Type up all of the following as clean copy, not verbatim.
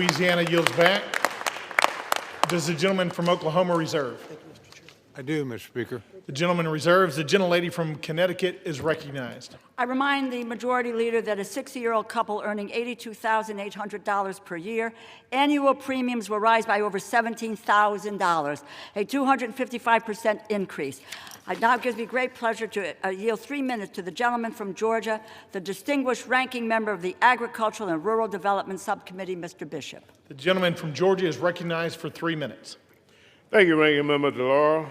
Louisiana yields back. Does the gentleman from Oklahoma reserve? I do, Mr. Speaker. The gentleman reserves. The gentlelady from Connecticut is recognized. I remind the majority leader that a 60-year-old couple earning $82,800 per year, annual premiums will rise by over $17,000, a 255% increase. It now gives me great pleasure to yield 3 minutes to the gentleman from Georgia, the distinguished ranking member of the Agricultural and Rural Development Subcommittee, Mr. Bishop. The gentleman from Georgia is recognized for 3 minutes. Thank you, Ranking Member DeLauro.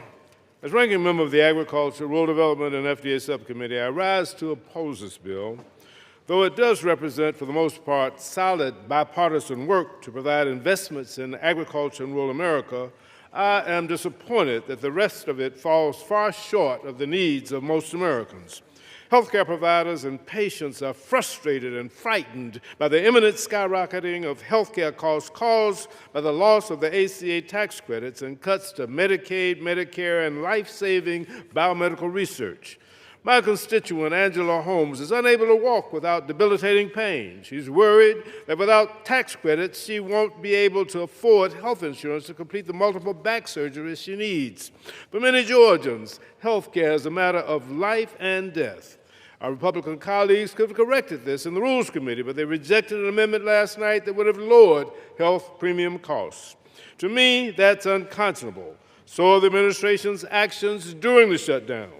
As Ranking Member of the Agriculture, Rural Development, and FDA Subcommittee, I rise to oppose this bill, though it does represent, for the most part, solid bipartisan work to provide investments in agriculture in rural America. I am disappointed that the rest of it falls far short of the needs of most Americans. Healthcare providers and patients are frustrated and frightened by the imminent skyrocketing of healthcare costs caused by the loss of the ACA tax credits and cuts to Medicaid, Medicare, and life-saving biomedical research. My constituent, Angela Holmes, is unable to walk without debilitating pain. She's worried that without tax credits, she won't be able to afford health insurance to complete the multiple back surgeries she needs. For many Georgians, health care is a matter of life and death. Our Republican colleagues could have corrected this in the Rules Committee, but they rejected an amendment last night that would have lowered health premium costs. To me, that's unconscionable. So are the administration's actions during the shutdown.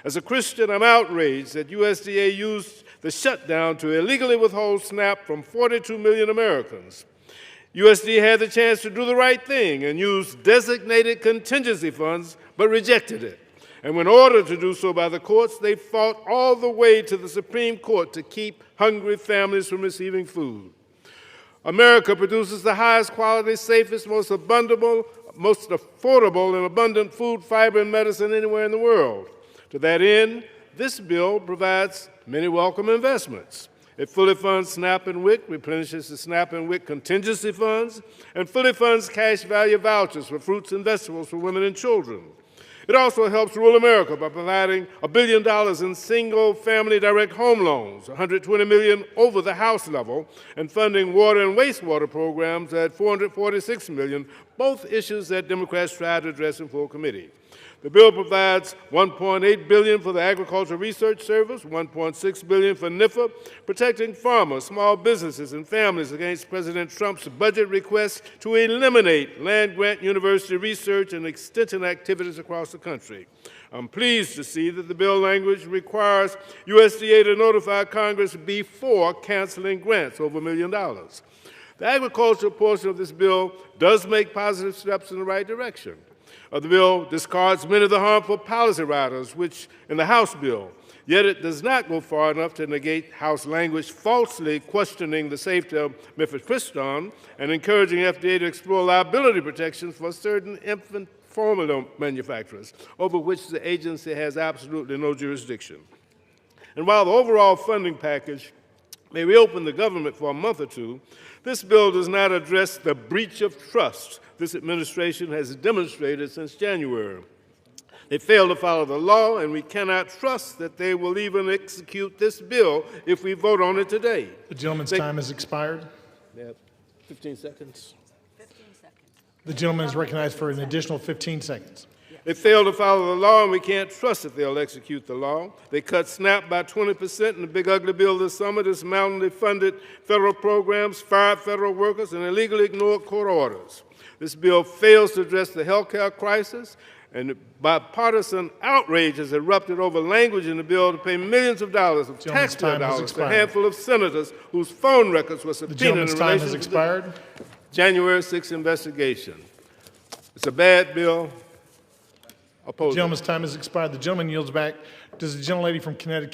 As a Christian, I'm outraged that USDA used the shutdown to illegally withhold SNAP from 42 million Americans. USDA had the chance to do the right thing and use designated contingency funds, but rejected it. And when ordered to do so by the courts, they fought all the way to the Supreme Court to keep hungry families from receiving food. America produces the highest quality, safest, most affordable, and abundant food, fiber, and medicine anywhere in the world. To that end, this bill provides many welcome investments. It fully funds SNAP and WIC, replenishes the SNAP and WIC contingency funds, and fully funds cash value vouchers for fruits and vegetables for women and children. It also helps rural America by providing $1 billion in single-family direct home loans, $120 million over the House level, and funding water and wastewater programs at $446 million, both issues that Democrats tried to address in full committee. The bill provides $1.8 billion for the Agricultural Research Service, $1.6 billion for NIFA, protecting farmers, small businesses, and families against President Trump's budget request to eliminate land-grant university research and extension activities across the country. I'm pleased to see that the bill language requires USDA to notify Congress before canceling grants over $1 million. The agricultural portion of this bill does make positive steps in the right direction. The bill discards many of the harmful policy riders, which in the House bill, yet it does not go far enough to negate House language falsely questioning the safety of mifepristone and encouraging FDA to explore liability protections for certain infant formula manufacturers, over which the agency has absolutely no jurisdiction. And while the overall funding package may reopen the government for a month or two, this bill does not address the breach of trust this administration has demonstrated since January. They fail to follow the law, and we cannot trust that they will even execute this bill if we vote on it today. The gentleman's time has expired. They have 15 seconds. 15 seconds. The gentleman is recognized for an additional 15 seconds. They fail to follow the law, and we can't trust that they'll execute the law. They cut SNAP by 20% in the big ugly bill this summer, dismantling funded federal programs, fired federal workers, and illegally ignored court orders. This bill fails to address the health care crisis, and bipartisan outrage has erupted over language in the bill to pay millions of dollars of taxpayer dollars to a handful of senators whose phone records were subpoenaed in relation to the January 6th investigation. It's a bad bill. The gentleman's time has expired. The gentleman yields back. Does the gentlelady from Connecticut